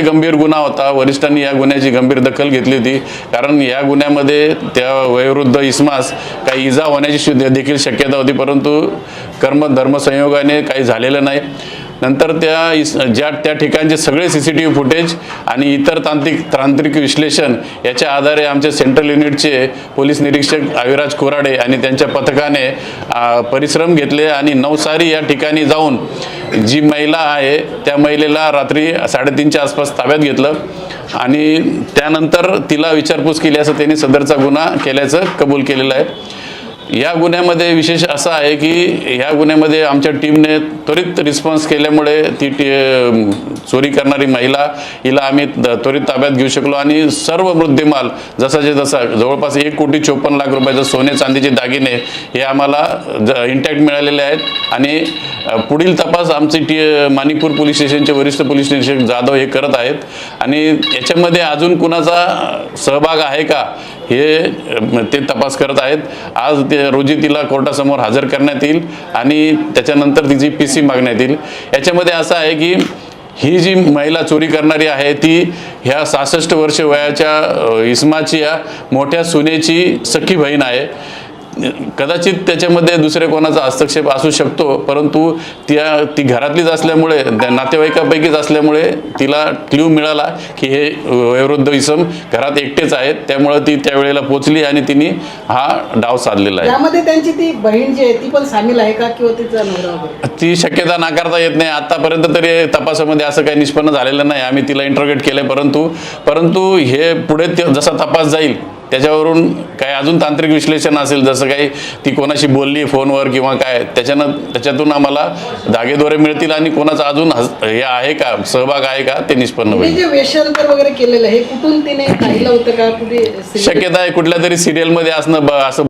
गंभीर गुन्हा होता। वरिष्ठांनी या गुन्ह्याची गंभीर दखल घेतली होती, कारण या गुन्ह्यामध्ये त्या वयोवृद्ध इसमास काही इजा होण्याची देखील शक्यता होती, परंतु धर्मसंयोगाने काही झालेलं नाही। नंतर त्या ठिकाणचे सगळे CCTV फुटेज आणि इतर तांत्रिक विश्लेषण याच्या आधारे आमच्या सेंट्रल युनिटचे पोलीस निरीक्षक अविराज कोराडे आणि त्यांच्या पथकाने परिश्रम घेतले आणि नवसारी या ठिकाणी जाऊन जी महिला आहे त्या महिलेला रात्री 3:30च्या आसपास ताब्यात घेतलं आणि त्यानंतर तिला विचारपूस केली, असं त्यांनी सदरचा गुन्हा केल्याचं कबूल केलेलं आहे। या गुन्ह्यामध्ये विशेष असं आहे की या गुन्ह्यामध्ये आमच्या टीमने त्वरित रिस्पॉन्स केल्यामुळे ती चोरी करणारी महिला हिला आम्ही त्वरित ताब्यात घेऊ शकलो आणि सर्व मुद्देमाल जसाचे तसा जवळपास 1,54,00,000 रुपयाचे सोने चांदीचे दागिने हे आम्हाला इंटॅक्ट मिळालेले आहेत आणि पुढील तपास आमचे माणिकपूर पोलीस स्टेशनचे वरिष्ठ पोलीस निरीक्षक जाधव हे करत आहेत आणि याच्यामध्ये अजून कुणाचा सहभाग आहे का हे ते तपास करत आहेत। आज रोजी तिला कोर्टासमोर हजर करण्यात येईल आणि त्याच्यानंतर तिची PC मागण्यात येईल। याच्यामध्ये असं आहे की ही जी महिला चोरी करणारी आहे ती ह्या 66 वर्ष वयाच्या इसमाची या मोठ्या सुनेची सख्खी बहीण आहे। कदाचित त्याच्यामध्ये दुसरे कोणाचा हस्तक्षेप असू शकतो, परंतु ती घरातलीच असल्यामुळे नातेवाईकापैकीच असल्यामुळे तिला क्ल्यू मिळाला की हे वयोवृद्ध इसम घरात एकटेच आहेत, त्यामुळे ती त्यावेळेला पोचली आणि तिने हा डाव साधलेला आहे। त्यामध्ये त्यांची ती बहीण जी आहे ती पण सामील आहे का किंवा तिचा नवरा? ती शक्यता नाकारता येत नाही। आतापर्यंत तरी तपासामध्ये असं काही निष्पन्न झालेलं नाही। आम्ही तिला इंटरोगेट केलंय, परंतु हे पुढे जसा तपास जाईल त्याच्यावरून काही अजून तांत्रिक विश्लेषण असेल, जसं काही ती कोणाशी बोलली फोनवर किंवा काय, त्याच्यातून आम्हाला धागेदोरे मिळतील आणि कोणाचा अजून हे आहे का सहभाग आहे का ते निष्पन्न होईल। जे वेषांतर वगैरे केलेलं आहे कुठून तिने पाहिलं होतं का? कुठे शक्यता आहे कुठल्या तरी सिरियलमध्ये असणं असं